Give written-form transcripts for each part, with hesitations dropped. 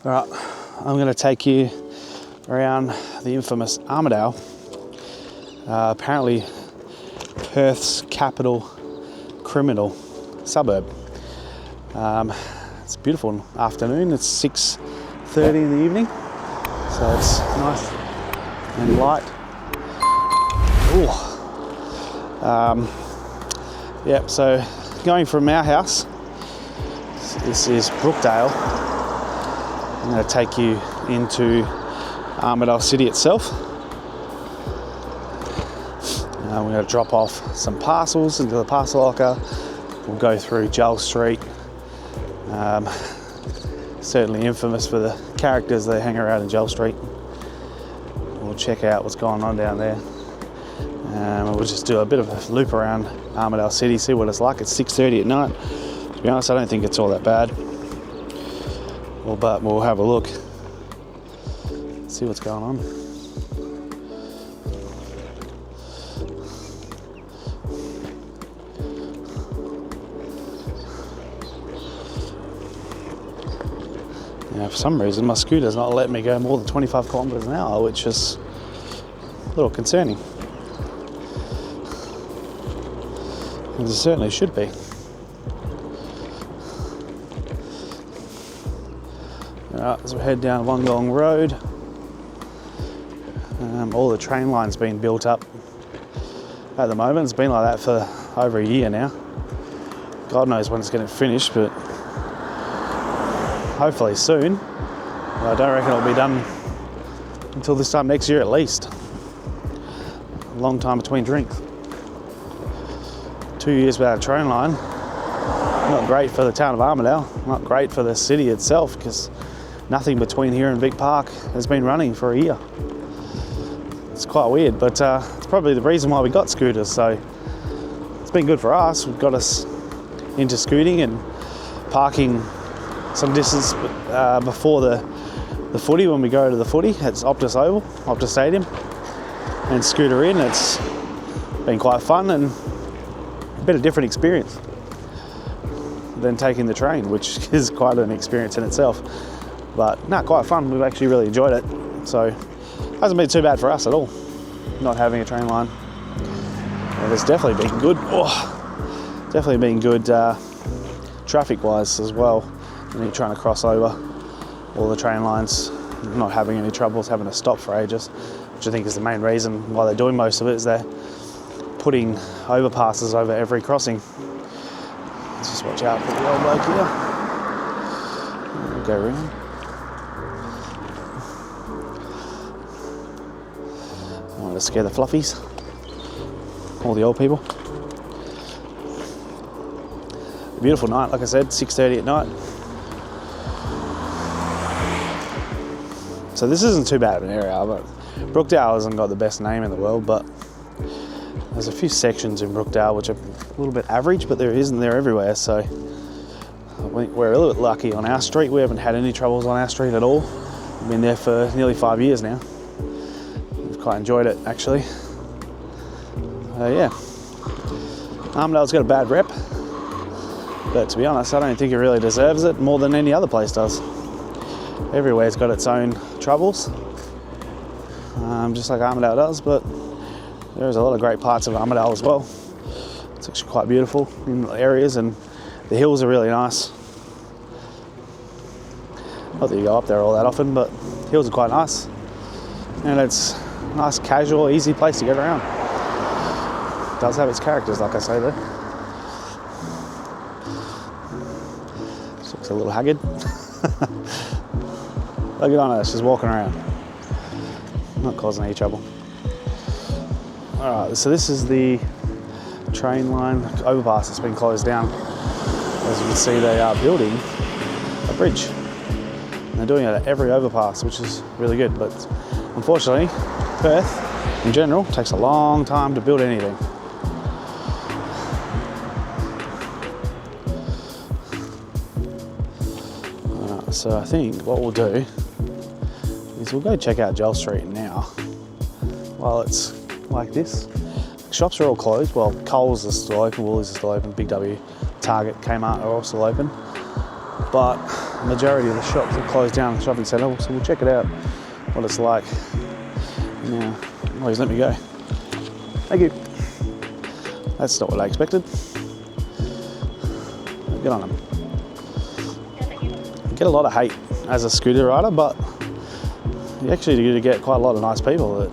All right, I'm going to take you around the infamous Armadale, apparently Perth's capital criminal suburb. It's a beautiful afternoon. It's 6:30 in the evening, so it's nice and light. Yep, so going from our house, this is Brookdale. I'm going to take you into Armadale City itself. We're going to drop off some parcels into the parcel locker. We'll go through Jull Street. Certainly infamous for the characters that hang around in Jull Street. We'll check out what's going on down there. We'll just do a bit of a loop around Armadale City, see what it's like. It's 6:30 at night. To be honest, I don't think it's all that bad. Well, but we'll have a look, see what's going on. Now, for some reason, my scooter's not letting me go more than 25 kilometres an hour, which is a little concerning. As it certainly should be. Alright, as we head down Wollongong Road, all the train lines being built up at the moment. It's been like that for over a year now. God knows when it's going to finish, but hopefully soon. I don't reckon it'll be done until this time next year at least. A long time between drinks. 2 years without a train line. Not great for the town of Armadale, not great for the city itself, because nothing between here and Vic Park has been running for a year. It's quite weird, but it's probably the reason why we got scooters, so it's been good for us. We've got us into scooting and parking some distance before the footy. When we go to the footy, it's Optus Oval, Optus Stadium, and scooter in. It's been quite fun and a bit of different experience than taking the train, which is quite an experience in itself. But no, quite fun. We've actually really enjoyed it. So it hasn't been too bad for us at all, not having a train line. And it's definitely been good. Definitely been good traffic-wise as well. When you're trying to cross over all the train lines, not having any troubles, having to stop for ages, which I think is the main reason why they're doing most of it, is they're putting overpasses over every crossing. Let's just watch out for the old bloke here. We'll go around. I want to scare the fluffies, all the old people. A beautiful night, like I said, 6:30 at night. So this isn't too bad of an area, but Brookdale hasn't got the best name in the world, but there's a few sections in Brookdale which are a little bit average, but they're everywhere. So we're a little bit lucky on our street. We haven't had any troubles on our street at all. We've been there for nearly 5 years now. We've quite enjoyed it, actually. Yeah, Armadale's got a bad rep, but to be honest, I don't think it really deserves it more than any other place does. Everywhere's got its own troubles, just like Armadale does, but there's a lot of great parts of Armadale as well. It's actually quite beautiful in areas, and the hills are really nice. Not that you go up there all that often, but hills are quite nice. And it's a nice, casual, easy place to get around. It does have its characters, like I say though. This looks a little haggard. Look at her, she's walking around. Not causing any trouble. Alright, so this is the train line overpass that's been closed down. As you can see, they are building a bridge. And they're doing it at every overpass, which is really good. But unfortunately, Perth in general takes a long time to build anything. So I think what we'll do is we'll go check out Jull Street now while it's like this. Shops are all closed. Well, Coles is still open, Woolies is still open, Big W, Target, Kmart are all still open. But majority of the shops are closed down in the shopping centre, so we'll check it out, what it's like. Now, please let me go. Thank you. That's not what I expected. Get on them. You get a lot of hate as a scooter rider, but you actually do get quite a lot of nice people that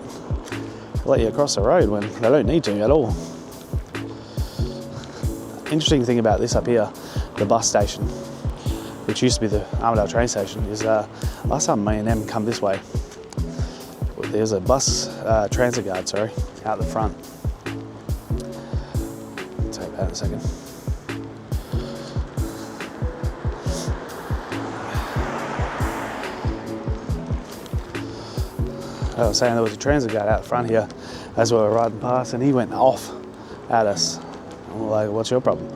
let you across the road when they don't need to at all. Interesting thing about this up here, the bus station, which used to be the Armadale train station, is last time me and them come this way, there's a bus transit guard, out the front. I'll take that in a second. I was saying there was a transit guard out front here as we were riding past, and he went off at us. And we're like, what's your problem?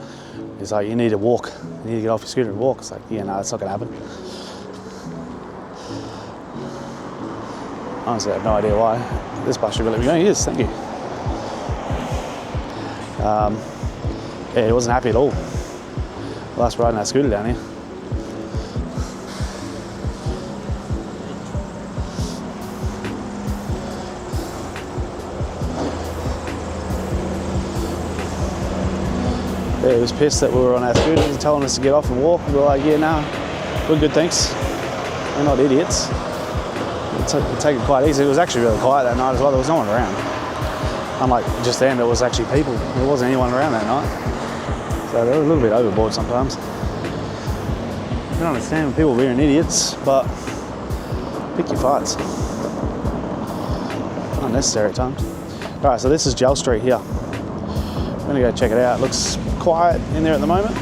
He's like, you need to walk. You need to get off your scooter and walk. It's like, yeah, no, that's not going to happen. Honestly, I have no idea why. This bus should let me go. He is, thank you. Yeah, he wasn't happy at all. Last riding that scooter down here. Yeah, he was pissed that we were on our scooters and telling us to get off and walk. We were like, yeah, no, we're good, thanks. We're not idiots. We'll take it quite easy. It was actually really quiet that night as well. There was no one around. Unlike just then, there was actually people. There wasn't anyone around that night. So they were a little bit overboard sometimes. I can understand when people are being idiots, but pick your fights. Unnecessary at times. All right, so this is Jull Street here. I'm gonna go check it out. It looks quiet in there at the moment.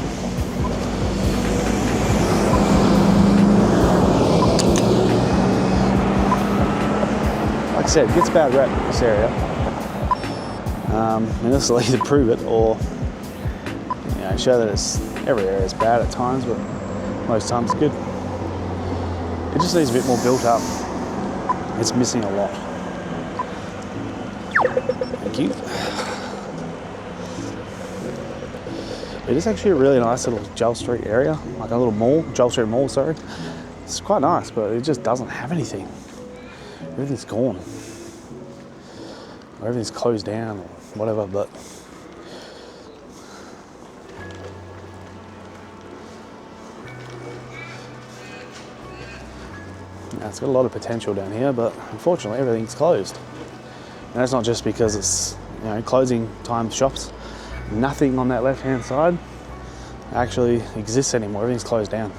Like I said, it gets a bad rep, this area. And this will either prove it or show that every area is bad at times, but most times it's good. It just needs a bit more built up. It's missing a lot. Thank you. It is actually a really nice little Jull Street area, like a little mall, Jull Street Mall, sorry. It's quite nice, but it just doesn't have anything. Everything's gone. Or everything's closed down or whatever, but it's got a lot of potential down here, but unfortunately everything's closed. And that's not just because it's closing time shops. Nothing on that left-hand side actually exists anymore. Everything's closed down.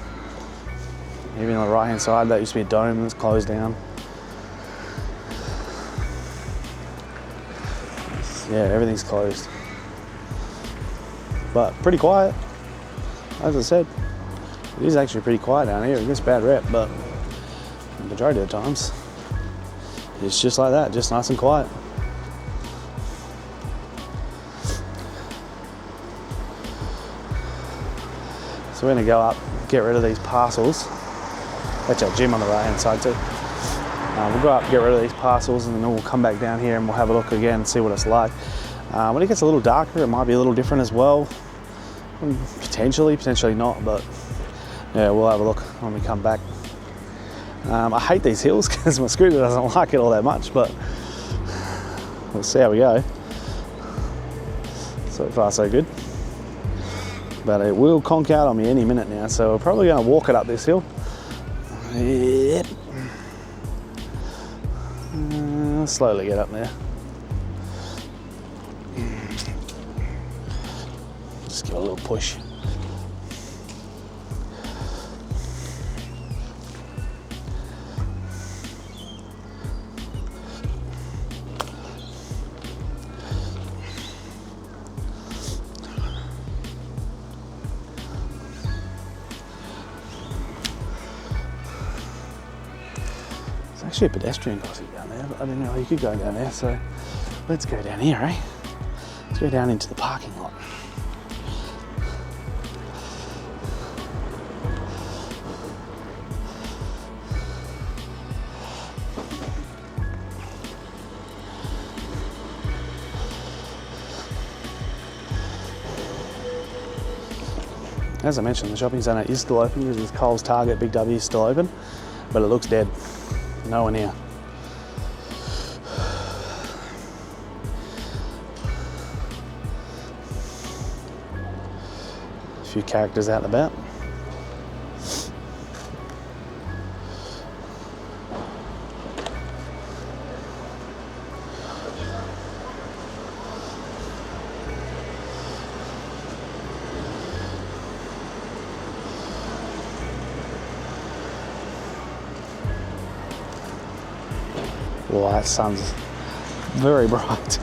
Even on the right-hand side, that used to be a dome that's closed down. Yeah, everything's closed. But pretty quiet. As I said, it is actually pretty quiet down here. It gets a bad rep, but the majority of the times, it's just like that, just nice and quiet. So we're going to go up, get rid of these parcels. That's our gym on the right hand side too. We'll go up, get rid of these parcels, and then we'll come back down here and we'll have a look again and see what it's like. When it gets a little darker, it might be a little different as well. Potentially not, but yeah, we'll have a look when we come back. I hate these hills because my scooter doesn't like it all that much, but we'll see how we go. So far so good. But it will conk out on me any minute now, so we're probably going to walk it up this hill. Yep. Slowly get up there. Just give it a little push. Actually a pedestrian crossing down there, but I didn't know you could go down there, so let's go down here, eh? Let's go down into the parking lot. as I mentioned, the shopping centre is still open because Coles, Target, Big W is still open, but it looks dead. No one here. A few characters out and about. Well, that sun's very bright.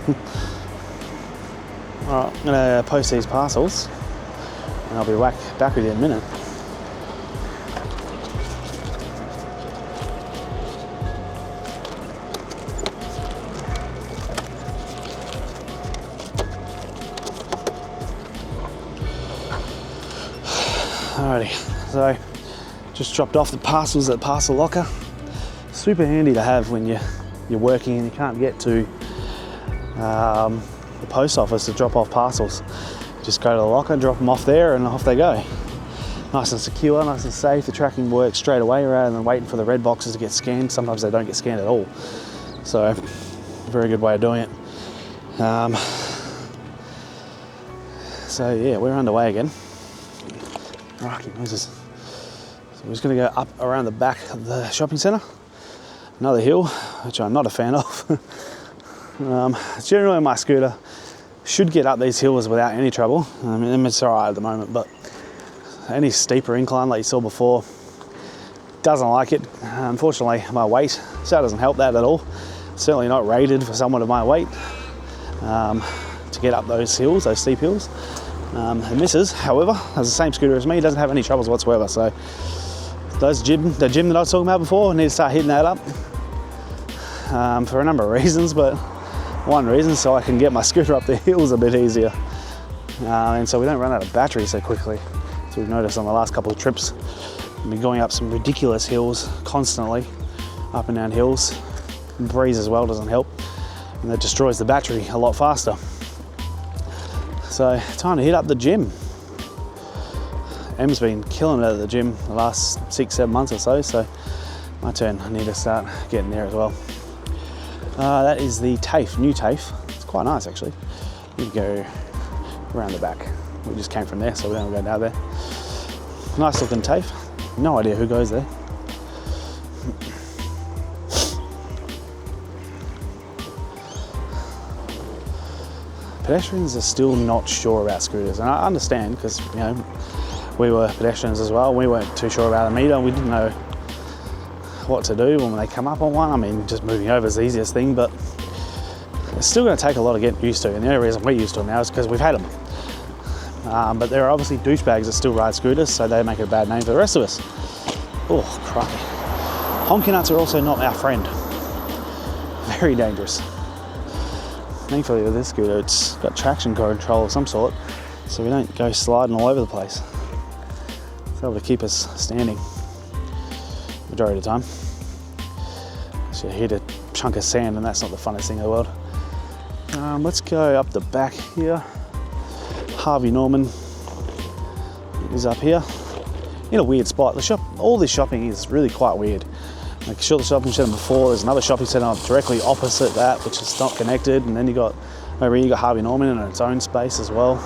Alright, I'm going to post these parcels and I'll be back with you in a minute. Alrighty, so just dropped off the parcels at the parcel locker. Super handy to have when you're working and you can't get to the post office to drop off parcels. Just go to the locker, drop them off there, and off they go. Nice and secure, nice and safe. The tracking works straight away rather than waiting for the red boxes to get scanned. Sometimes they don't get scanned at all. So, very good way of doing it. So yeah, we're underway again. Rocky noises. So we're just going to go up around the back of the shopping centre. Another hill, which I'm not a fan of. Generally my scooter should get up these hills without any trouble. I mean, it's alright at the moment, but any steeper incline like you saw before, doesn't like it. Unfortunately, my weight, so it doesn't help that at all. Certainly not rated for someone of my weight to get up those hills, those steep hills. And Mrs., however, has the same scooter as me, doesn't have any troubles whatsoever. So the gym that I was talking about before, I need to start hitting that up for a number of reasons, but one reason so I can get my scooter up the hills a bit easier, and so we don't run out of battery so quickly. So we've noticed on the last couple of trips, we've been going up some ridiculous hills constantly, up and down hills. The breeze as well doesn't help, and that destroys the battery a lot faster. So time to hit up the gym. Em's been killing it at the gym the last 6-7 months or so, so my turn. I need to start getting there as well. That is the TAFE, new TAFE. It's quite nice actually. We go around the back. We just came from there, so we don't go down there. Nice looking TAFE. No idea who goes there. Pedestrians are still not sure about scooters, and I understand because, you know, we were pedestrians as well. We weren't too sure about a meter. We didn't know what to do when they come up on one. I mean, just moving over is the easiest thing, but it's still going to take a lot of getting used to. And the only reason we're used to them now is because we've had them. But there are obviously douchebags that still ride scooters, so they make it a bad name for the rest of us. Oh, crikey. Honky nuts are also not our friend. Very dangerous. Thankfully with this scooter, it's got traction control of some sort, so we don't go sliding all over the place. It's able to keep us standing majority of the time. So you hit a chunk of sand and that's not the funnest thing in the world. Let's go up the back here. Harvey Norman is up here in a weird spot. All this shopping is really quite weird. Like, saw the shopping centre before, there's another shopping centre directly opposite that, which is not connected, and then over here you got Harvey Norman in its own space as well.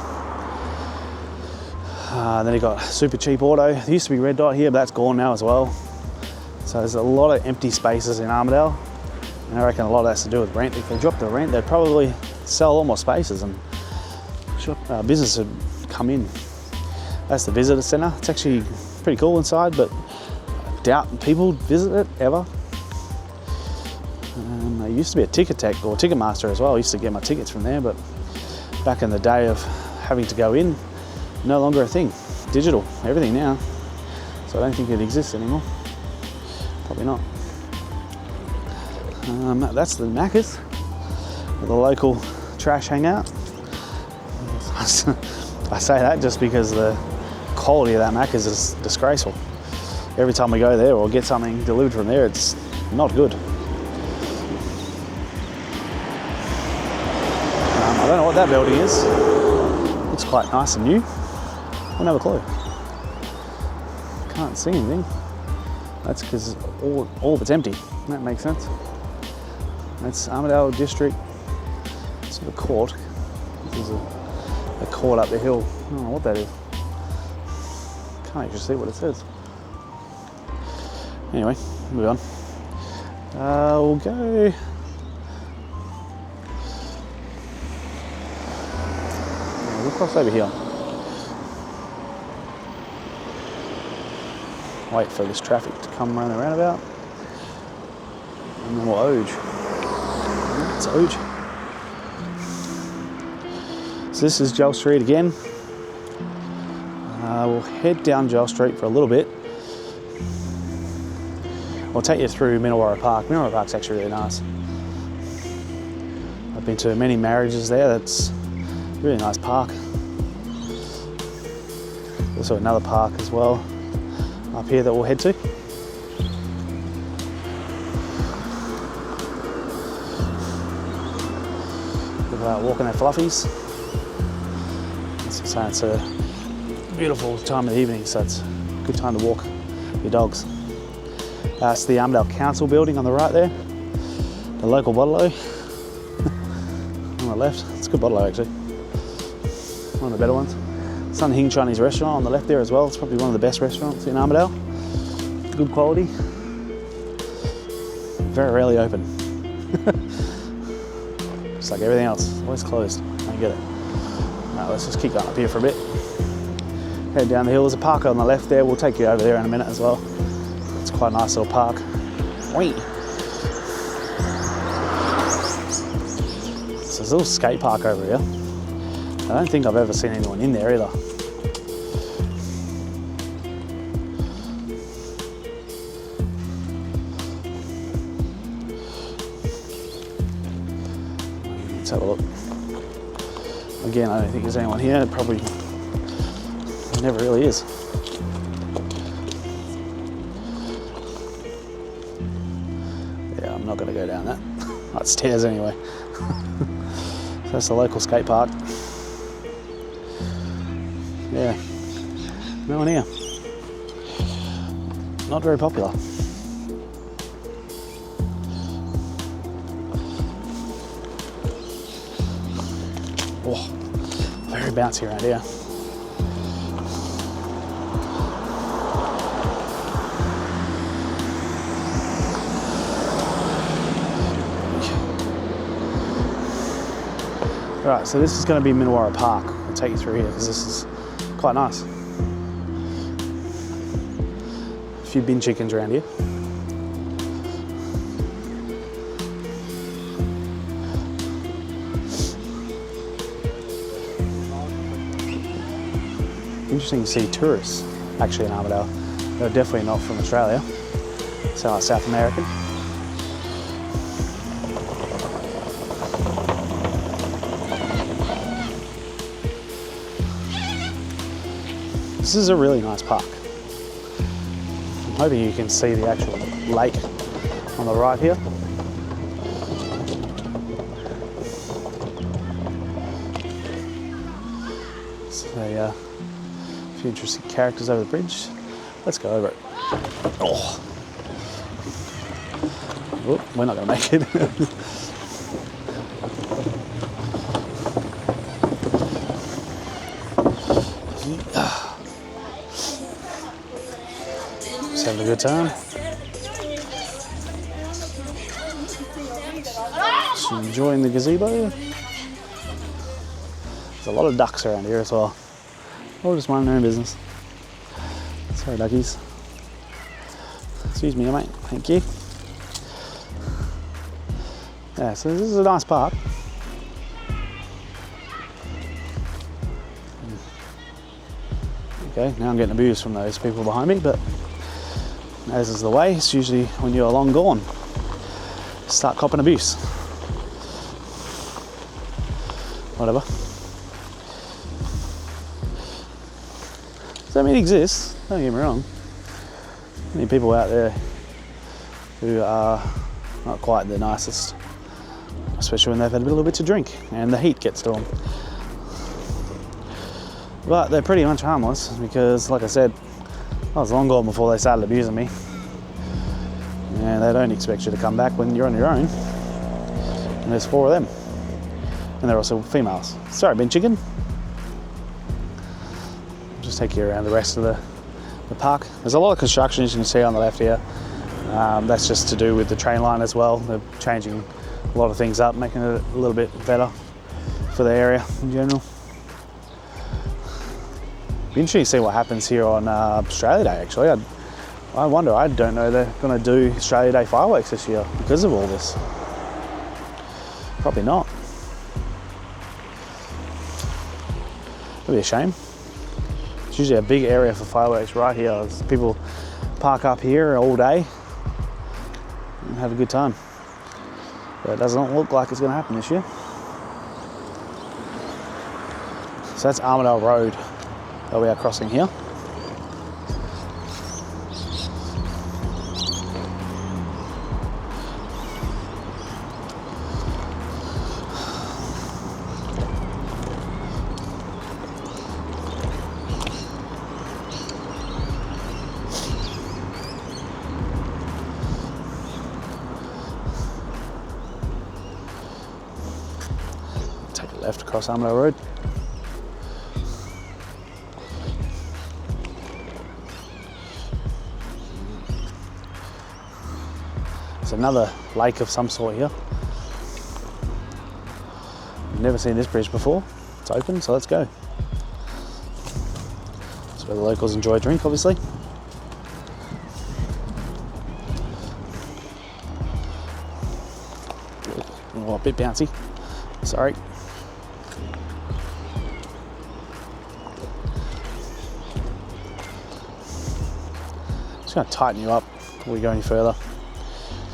Then you got Super Cheap Auto. There used to be Red Dot here, but that's gone now as well. So there's a lot of empty spaces in Armadale, and I reckon a lot of that's to do with rent. If they dropped the rent, they'd probably sell a lot more spaces and business would come in. That's the visitor centre. It's actually pretty cool inside, but I doubt people visit it ever. There used to be a Ticketek or Ticketmaster as well. I used to get my tickets from there, but back in the day of having to go in, no longer a thing. Digital, everything now. So I don't think it exists anymore. Probably not. That's the Macca's, the local trash hangout. I say that just because the quality of that Macca's is disgraceful. Every time we go there or get something delivered from there, it's not good. I don't know what that building is. Looks quite nice and new. I don't have a clue. can't see anything. That's because all of it's empty. That makes sense. That's Armadale District. It's a court. This is a court up the hill. I don't know what that is. Can't actually see what it says. Anyway, move on. We'll go. Yeah, we'll cross over here. Wait for this traffic to come around the roundabout. And then we'll Oge. It's Oge. So this is Jull Street again. We'll head down Jull Street for a little bit. I'll take you through Minara Park. Minara Park's actually really nice. I've been to many marriages there. That's a really nice park. Also another park as well up here that we'll head to. We're walking our fluffies. So it's a beautiful time of the evening, so it's a good time to walk your dogs. It's the Armadale Council building on the right there. The local bottle-o on the left. It's a good bottle-o actually. One of the better ones. Sun Hing Chinese restaurant on the left there as well. It's probably one of the best restaurants in Armadale. Good quality. Very rarely open. Just like everything else, always closed. I get it. Right, let's just keep going up here for a bit. Head down the hill. There's a park on the left there. We'll take you over there in a minute as well. It's quite a nice little park. Whee! So there's a little skate park over here. I don't think I've ever seen anyone in there either. Let's have a look. Again, I don't think there's anyone here. It probably never really is. Yeah, I'm not going to go down that. That's stairs anyway. So that's the local skate park. Yeah, no one here. Not very popular. Oh, very bouncy around here. Right, so this is going to be Minara Park. I'll take you through here because this is quite nice. A few bin chickens around here. Interesting to see tourists actually in Armadale. They're definitely not from Australia. Sound like South American. This is a really nice park. I'm hoping you can see the actual lake on the right here. So a few interesting characters over the bridge. Let's go over it. Oh, we're not going to make it. Just having a good time. Just enjoying the gazebo. There's a lot of ducks around here as well. Or just minding their own business. Sorry, duckies. Excuse me, mate. Thank you. Yeah, so this is a nice park. Okay, now I'm getting abused from those people behind me, but as is the way, it's usually when you're long gone, start copping abuse. Whatever. So I mean, it exists, don't get me wrong. Many people out there who are not quite the nicest, especially when they've had a little bit to drink and the heat gets to them. But they're pretty much harmless because, like I said, I was long gone before they started abusing me. And they don't expect you to come back when you're on your own. And there's 4 of them. And they're also females. Sorry, Ben Chicken. I'll just take you around the rest of the park. There's a lot of construction, as you can see on the left here. That's just to do with the train line as well. They're changing a lot of things up, making it a little bit better for the area in general. Be interesting to see what happens here on Australia Day, actually. I wonder, I don't know they're going to do Australia Day fireworks this year because of all this. Probably not. It'd be a shame. It's usually a big area for fireworks right here. There's people park up here all day and have a good time. But it doesn't look like it's going to happen this year. So that's Armadale Road that we are crossing here. Take a left across Armadale Road. There's another lake of some sort here. I've never seen this bridge before. It's open, so let's go. That's where the locals enjoy a drink, obviously. Oh, a bit bouncy. Sorry. Just going to tighten you up before we go any further.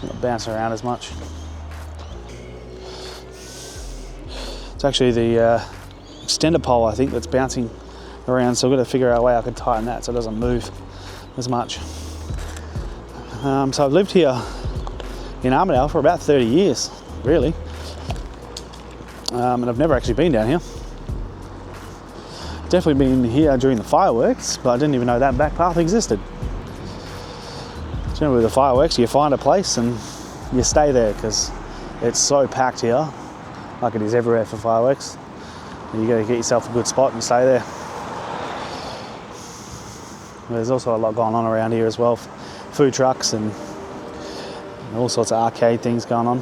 Not bounce around as much. It's actually the extender pole, I think, that's bouncing around, so I've got to figure out a way I can tighten that so it doesn't move as much. So I've lived here in Armadale for about 30 years, really. And I've never actually been down here. Definitely been here during the fireworks, but I didn't even know that back path existed. Generally with the fireworks, you find a place and you stay there because it's so packed here, like it is everywhere for fireworks. And you got to get yourself a good spot and stay there. There's also a lot going on around here as well. Food trucks and all sorts of arcade things going on.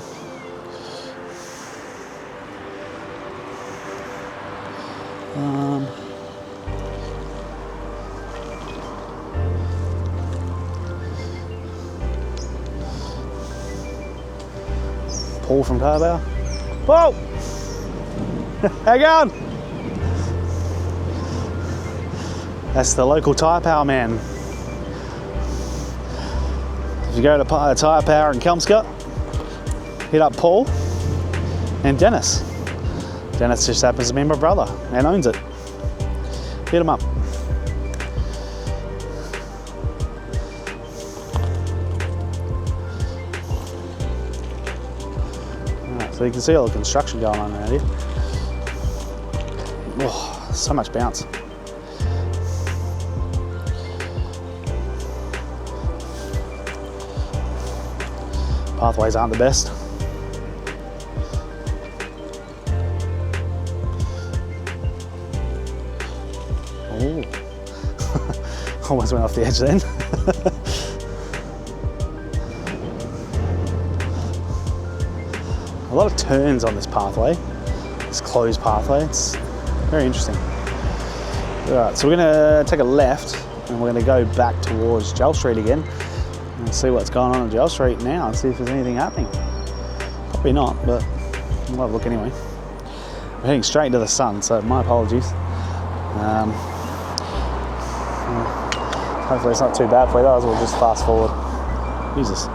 Paul from Carbow. Whoa! How you going? That's the local tyre power man. If you go to Tyre Power in Kelmscott, hit up Paul and Dennis. Dennis just happens to be my brother and owns it. Hit him up. So you can see all the construction going on around here. Oh, so much bounce. Pathways aren't the best. Oh, almost went off the edge then. A lot of turns on this pathway, this closed pathway. It's very interesting. All right, so we're gonna take a left and we're gonna go back towards Jull Street again and see what's going on Jull Street now and see if there's anything happening. Probably not, but we'll have a look anyway. We're heading straight into the sun, so my apologies. Hopefully it's not too bad for you, otherwise we'll just fast forward. Jesus.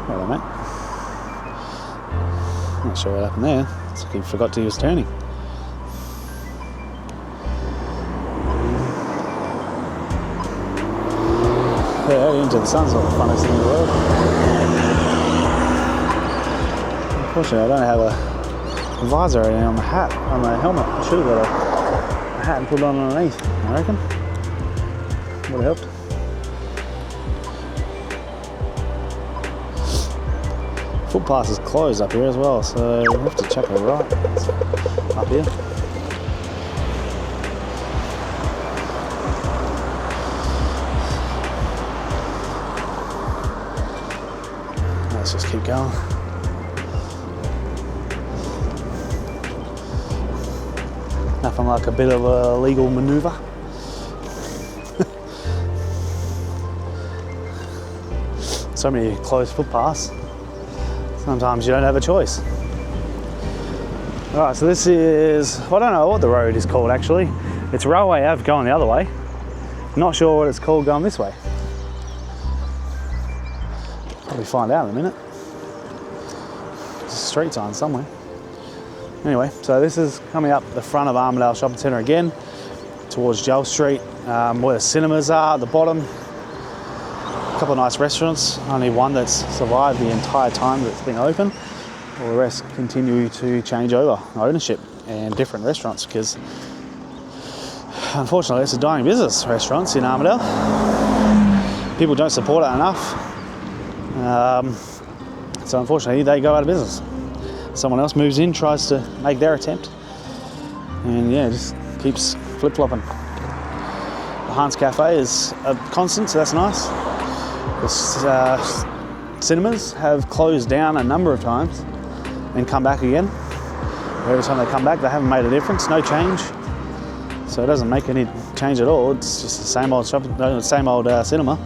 Hello, mate. Not sure what happened there. It's like he forgot he was turning. Yeah, heading into the sun's not the funnest thing in the world. Unfortunately, I don't have a visor on the hat, on the helmet. I should have got a hat and put it on underneath, I reckon. Would have helped. Footpath is closed up here as well, so we have to check it right up here. Let's just keep going. Nothing like a bit of a legal manoeuvre. So many closed footpaths. Sometimes you don't have a choice. All right, so this is, I don't know what the road is called actually. It's Railway Ave going the other way. Not sure what it's called going this way. Probably find out in a minute. There's a street sign somewhere. Anyway, so this is coming up the front of Armadale Shopping Centre again, towards Jull Street, where the cinemas are at the bottom. A couple of nice restaurants, only one that's survived the entire time that it's been open. All the rest continue to change over ownership and different restaurants because unfortunately it's a dying business, restaurants in Armadale. People don't support it enough. So unfortunately they go out of business. Someone else moves in, tries to make their attempt, and yeah, just keeps flip-flopping. The Hans Cafe is a constant, so that's nice. The cinemas have closed down a number of times and come back again. Every time they come back, they haven't made a difference, no change. So it doesn't make any change at all. It's just the same old cinema.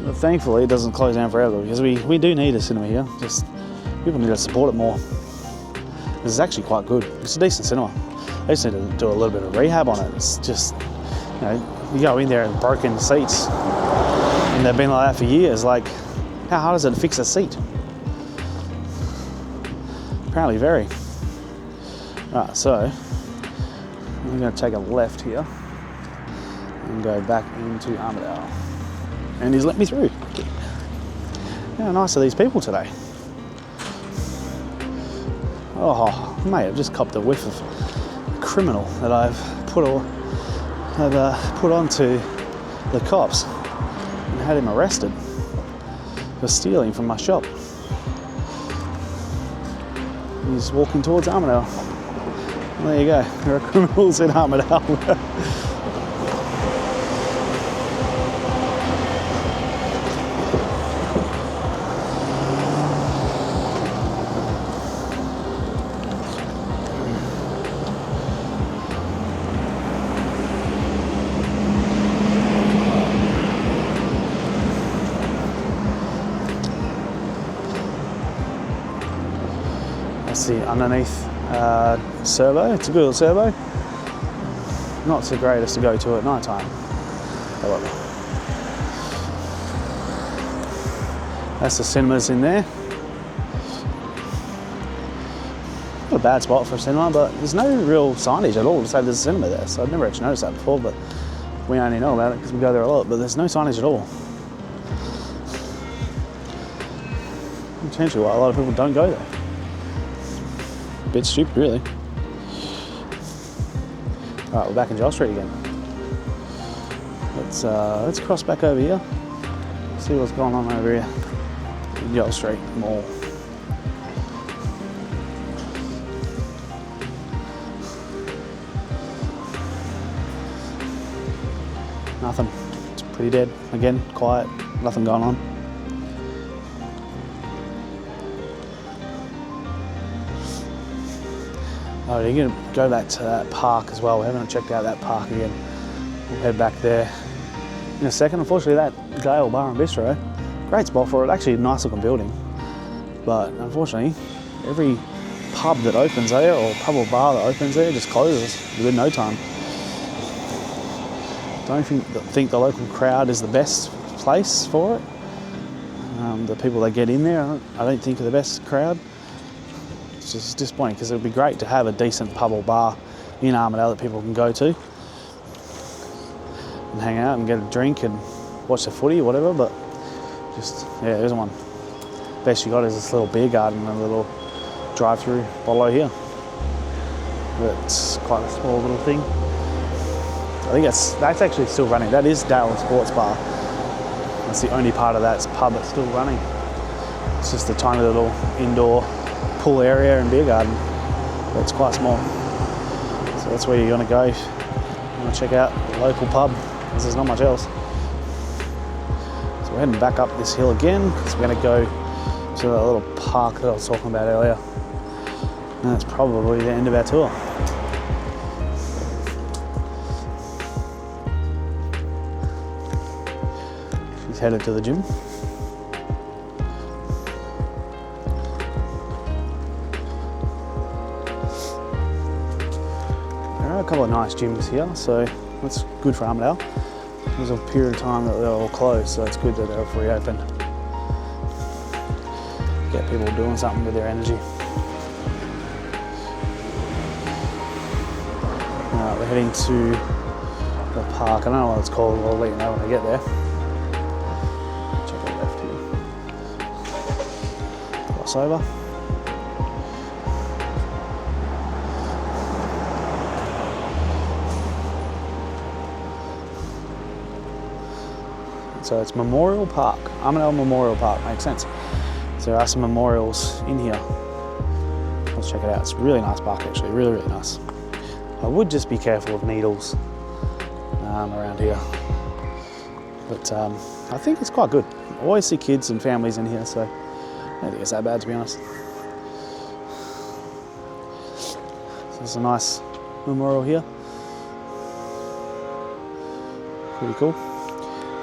But thankfully, it doesn't close down forever because we do need a cinema here. Just people need to support it more. This is actually quite good. It's a decent cinema. They just need to do a little bit of rehab on it. It's just, you know, you go in there and broken seats, and they've been like that for years. Like, how hard is it to fix a seat? Apparently very. Right, so I'm going to take a left here and go back into Armadale. And he's let me through. How nice are these people today? Oh, mate, I've just copped a whiff of a criminal that I've put onto the cops and had him arrested for stealing from my shop. He's walking towards Armadale. Well, there you go, there are criminals in Armadale. The underneath servo. It's a good little servo. Not the greatest to go to at night time. However, that's the cinemas in there. Not a bad spot for a cinema, but there's no real signage at all to say there's a cinema there. So I've never actually noticed that before, but we only know about it because we go there a lot. But there's no signage at all. Potentially why a lot of people don't go there. A bit stupid, really. All right, we're back in Jull Street again. Let's cross back over here. See what's going on over here. Jull Street Mall. Nothing. It's pretty dead. Again, quiet. Nothing going on. Oh, you're going to go back to that park as well. We haven't checked out that park again. We'll head back there in a second. Unfortunately, that Dale Bar and Bistro, great spot for it. Actually, a nice looking building. But unfortunately, every pub that opens there or pub or bar that opens there just closes within no time. Don't think the local crowd is the best place for it. The people that get in there, I don't think are the best crowd. It's just disappointing because it would be great to have a decent pub or bar in Armadale that people can go to and hang out and get a drink and watch the footy or whatever, but just, yeah, there isn't one. Best you got is this little beer garden and a little drive-through below here. It's quite a small little thing. I think that's actually still running. That is Dale Sports Bar. That's the only part of that pub that's still running. It's just a tiny little indoor pool area and beer garden, but it's quite small. So that's where you're going to go if you want to check out the local pub, because there's not much else. So we're heading back up this hill again, because we're going to go to that little park that I was talking about earlier. And that's probably the end of our tour. She's headed to the gym. There are a couple of nice gyms here, so that's good for Armadale. There was a period of time that they were all closed, so it's good that they're reopened. Get people doing something with their energy. We're heading to the park. I don't know what it's called, I'll let you know when I get there. Check it left here. Cross over. So it's Memorial Park, Armadale Memorial Park, makes sense. So there are some memorials in here. Let's check it out. It's a really nice park actually, really, really nice. I would just be careful of needles around here. But I think it's quite good. I always see kids and families in here, so I don't think it's that bad, to be honest. So there's a nice memorial here. Pretty cool.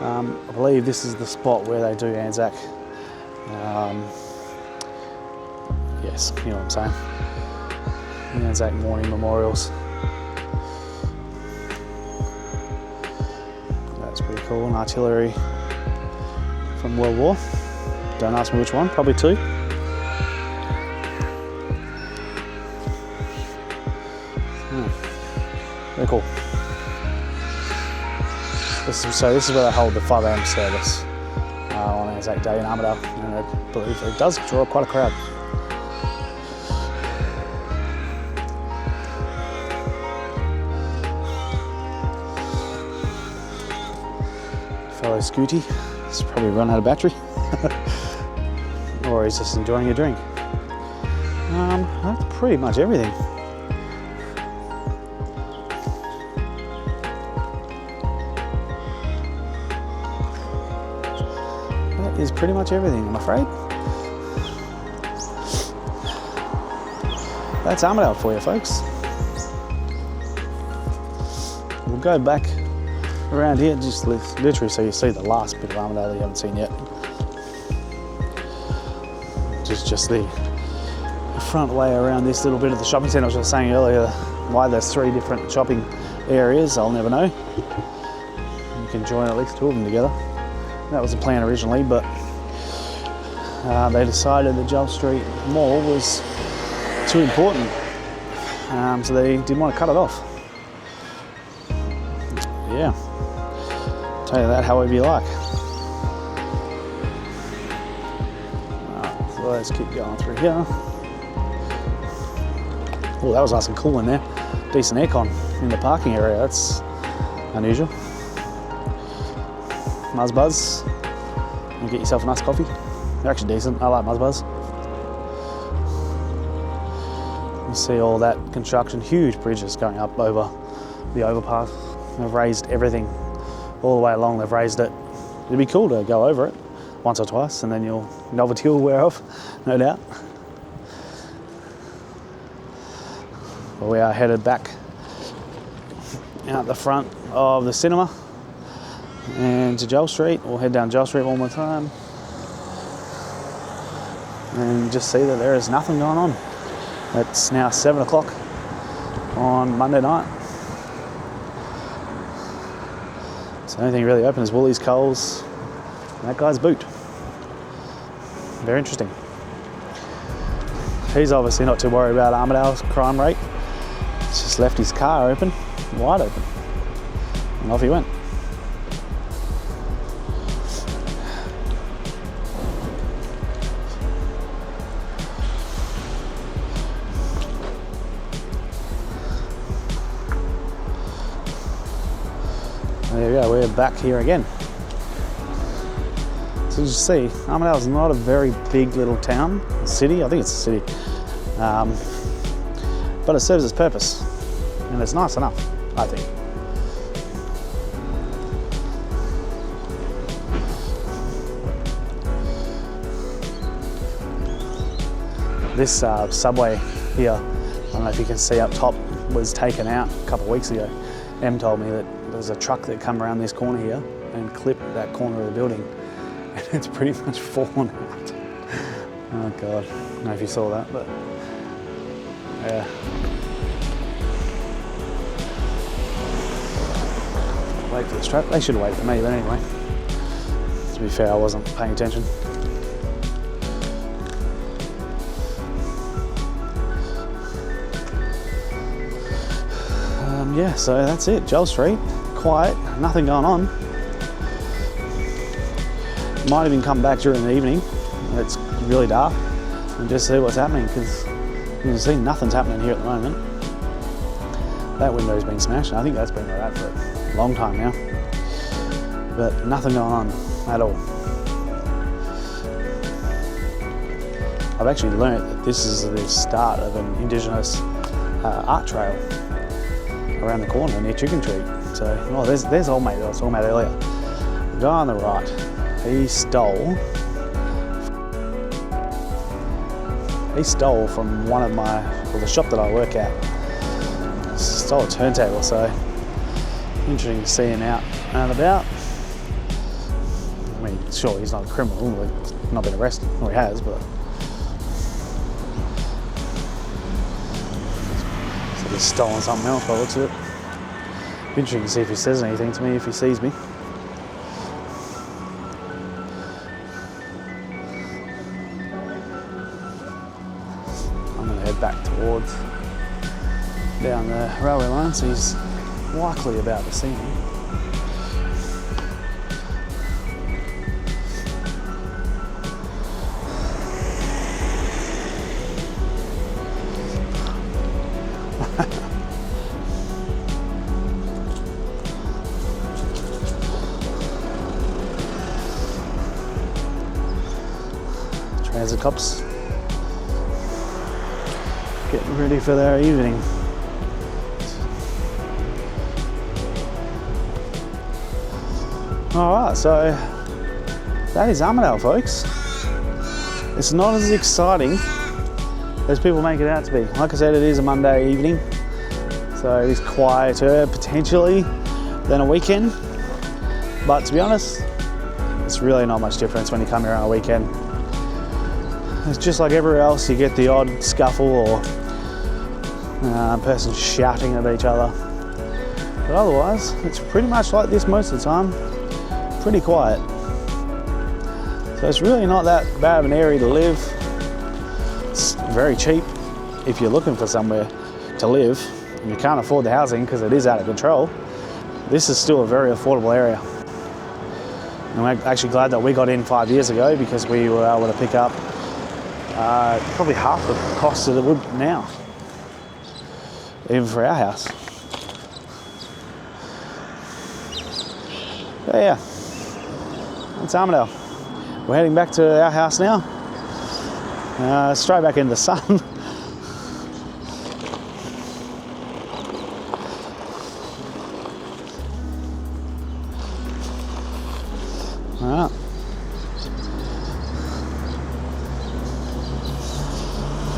I believe this is the spot where they do Anzac. Yes, you know what I'm saying. Anzac morning memorials. That's pretty cool. An artillery from World War. Don't ask me which one, probably two. Very cool. So this is where they hold the 5 a.m. service on Anzac Day in Armadale, and I believe it does draw quite a crowd. Fellow Scooty has probably run out of battery, or he's just enjoying a drink. That's pretty much everything. Is pretty much everything, I'm afraid. That's Armadale for you, folks. We'll go back around here, just literally so you see the last bit of Armadale that you haven't seen yet. Just the front way around this little bit of the shopping centre. I was just saying earlier why there's 3 different shopping areas, I'll never know. You can join at least 2 of them together. That was the plan originally, but they decided the Jull Street Mall was too important, so they didn't want to cut it off. Yeah, I'll tell you that however you like. So let's keep going through here. Oh, that was nice and cool in there. Decent aircon in the parking area, that's unusual. Muzz Buzz, and get yourself a nice coffee. They're actually decent, I like Muzz Buzz. You see all that construction, huge bridges going up over the overpass. They've raised everything all the way along, they've raised it. It'd be cool to go over it once or twice and then your novelty will wear off, no doubt. But we are headed back out the front of the cinema and to Jull Street. We'll head down Jull Street one more time and just see that there is nothing going on. It's now 7 o'clock on Monday night. So the only thing really open is Woolies, Coles, and that guy's boot. Very interesting. He's obviously not too worried about Armadale's crime rate. He's just left his car open, wide open, and off he went. There we go, we're back here again. So you see, Armadale is not a very big little town, city. I think it's a city, but it serves its purpose, and it's nice enough, I think. This subway here, I don't know if you can see up top, was taken out a couple of weeks ago. Em told me that there's a truck that come around this corner here and clipped that corner of the building, and it's pretty much fallen out. Oh God, I don't know if you saw that, but yeah. Wait for the strap. They should wait for me, but anyway. To be fair, I wasn't paying attention. Yeah, so that's it. Jull Street, quiet, nothing going on. Might even come back during the evening when it's really dark and just see what's happening, because you can see nothing's happening here at the moment. That window's been smashed, and I think that's been like that for a long time now. But nothing going on at all. I've actually learnt that this is the start of an Indigenous art trail around the corner near Chicken Treat. So, oh, there's old mate that I was talking about earlier. The guy on the right, he stole from one of the shop that I work at. Stole a turntable, so interesting to see him out and about. I mean, sure, he's not a criminal, he's not been arrested, or he has, but he's stolen something else by the looks of it. Be interesting to see if he says anything to me if he sees me. I'm going to head back towards down the railway line, so he's likely about to see me. Transit cops getting ready for their evening. Alright, so that is Armadale, folks. It's not as exciting as people make it out to be. Like I said, it is a Monday evening, so it is quieter potentially than a weekend, but to be honest, it's really not much difference when you come here on a weekend. It's just like everywhere else, you get the odd scuffle or person shouting at each other. But otherwise, it's pretty much like this most of the time. Pretty quiet. So it's really not that bad of an area to live. It's very cheap if you're looking for somewhere to live and you can't afford the housing because it is out of control. This is still a very affordable area. And I'm actually glad that we got in 5 years ago, because we were able to pick up probably half the cost that it would now, even for our house. But yeah, that's Armadale. We're heading back to our house now, straight back into the sun. All right.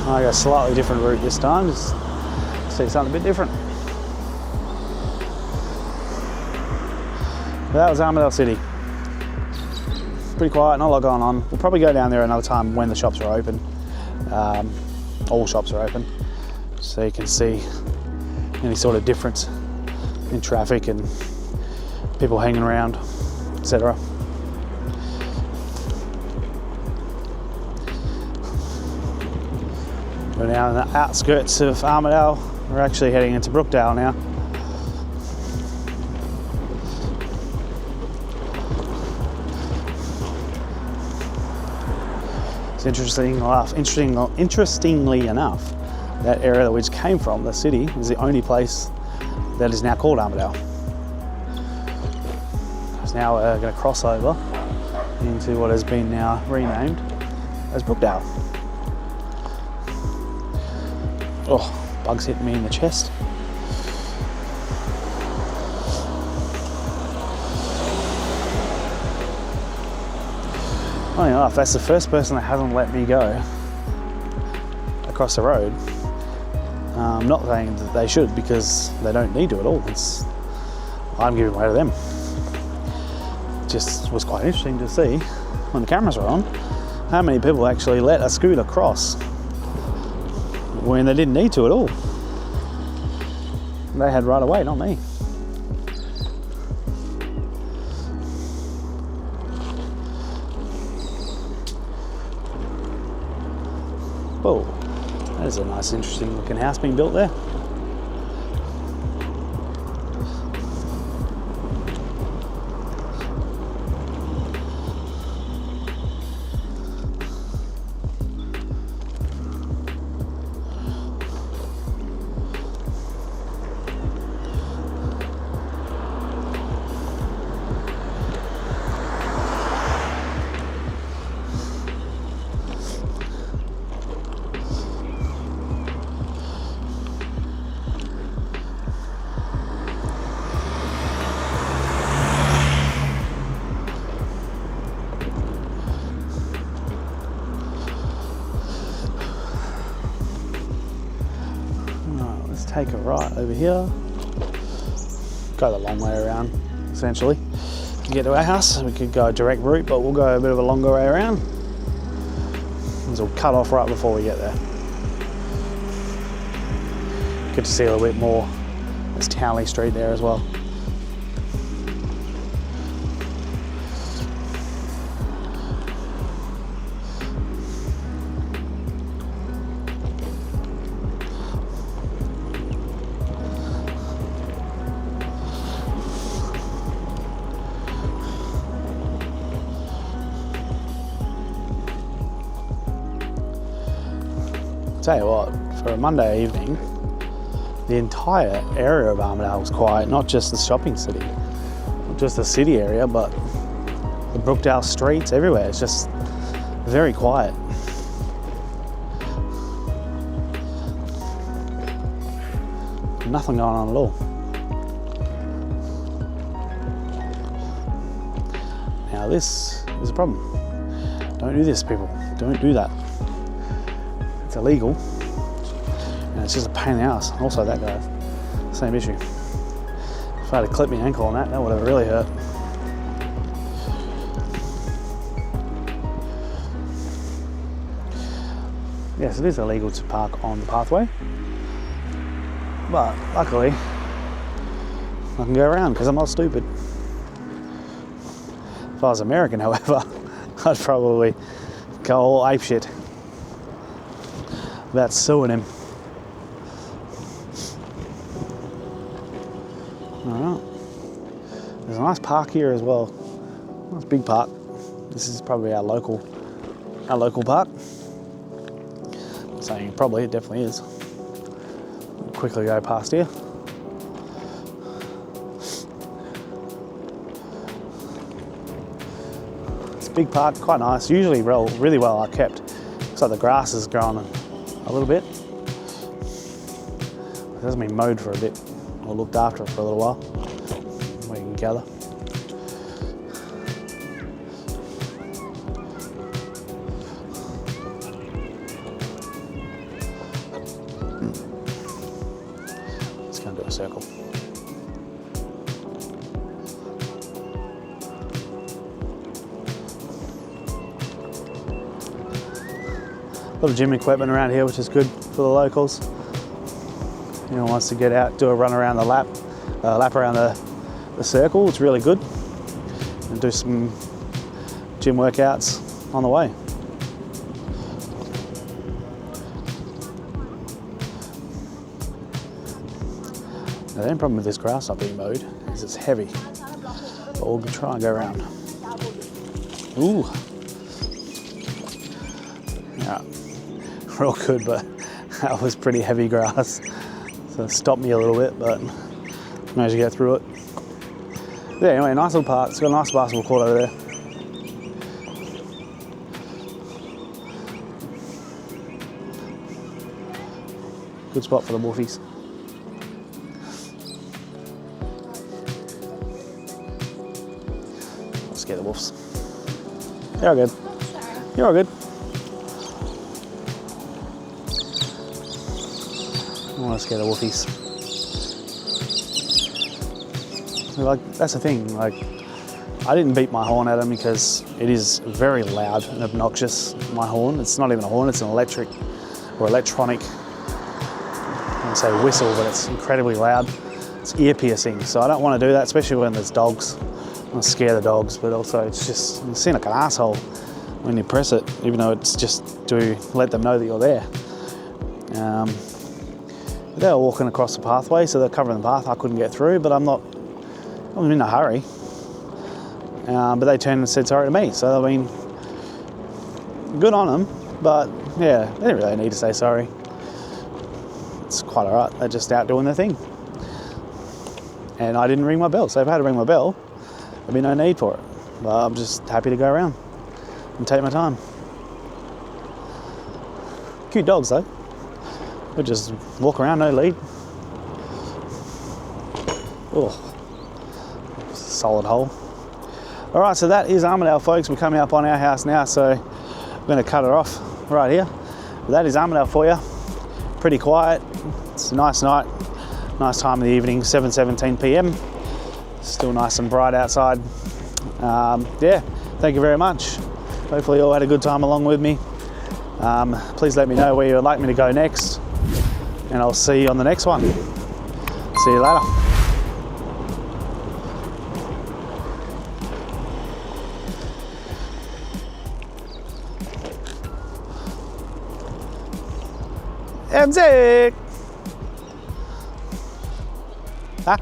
I got a slightly different route this time, just see something a bit different. But that was Armadale City. Pretty quiet, not a lot going on. We'll probably go down there another time when the shops are open. All shops are open, so you can see any sort of difference in traffic and people hanging around, etc. We're now in the outskirts of Armadale. We're actually heading into Brookdale now. It's interestingly enough, that area that we just came from, the city, is the only place that is now called Armadale. So now we're going to cross over into what has been now renamed as Brookdale. Oh, bugs hitting me in the chest. Funny enough, that's the first person that hasn't let me go across the road. Not saying that they should, because they don't need to at all. I'm giving way to them. Just was quite interesting to see when the cameras were on how many people actually let a scooter cross when they didn't need to at all. They had right away, not me. Oh, there's a nice, interesting looking house being built there. Take a right over here, go the long way around essentially to get to our house. We could go a direct route, but we'll go a bit of a longer way around. So we'll cut off right before we get there. Good to see a little bit more. There's Townley Street there as well. Tell you what, for a Monday evening, the entire area of Armadale was quiet, not just the shopping city, not just the city area, but the Brookdale streets everywhere. It's just very quiet. Nothing going on at all. Now this is a problem. Don't do this, people. Don't do that. It's illegal, and it's just a pain in the ass. Also, that guy, same issue. If I had to clip my ankle on that, that would have really hurt. Yes, it is illegal to park on the pathway, but luckily I can go around because I'm not stupid. If I was American, however, I'd probably go all apeshit about suing him. Alright. There's a nice park here as well. Nice big park. This is probably our local park. I'm saying probably, it definitely is. We'll quickly go past here. It's a big park, quite nice. Usually really well kept. Looks like the grass is growing a little bit. It hasn't been mowed for a bit, or looked after for a little while. We can gather. Let's go and do a circle. A lot of gym equipment around here, which is good for the locals. Anyone wants to get out, do a run around the lap around the circle, it's really good. And do some gym workouts on the way. Now, the only problem with this grass not being mowed is it's heavy, but we'll try and go around. Ooh. Yeah. Real good, but that was pretty heavy grass, so it stopped me a little bit, but managed to get through it. Yeah, anyway, nice little park. It's got a nice basketball court over there. Good spot for the wolfies. I'll scare the wolves. You're all good. You're all good. I want to scare the wolfies. Like, that's the thing, like, I didn't beat my horn at them because it is very loud and obnoxious, my horn. It's not even a horn, it's an electric or electronic, I wouldn't say whistle, but it's incredibly loud. It's ear piercing, so I don't want to do that, especially when there's dogs. I want to scare the dogs, but also it's just, you seem like an asshole when you press it, even though it's just to let them know that you're there. They were walking across the pathway, so they're covering the path. I couldn't get through, but I was in a hurry. But they turned and said sorry to me. So, I mean, good on them, but yeah, they didn't really need to say sorry. It's quite all right. They're just out doing their thing. And I didn't ring my bell. So if I had to ring my bell, there'd be no need for it. But I'm just happy to go around and take my time. Cute dogs though. We just walk around, no lead. Oh, solid hole. All right, so that is Armadale, folks. We're coming up on our house now, so I'm going to cut it off right here. But that is Armadale for you. Pretty quiet. It's a nice night, nice time of the evening, 7:17 p.m. Still nice and bright outside. Yeah, thank you very much. Hopefully you all had a good time along with me. Please let me know where you would like me to go next, and I'll see you on the next one. See you later. I'm sick. Ah.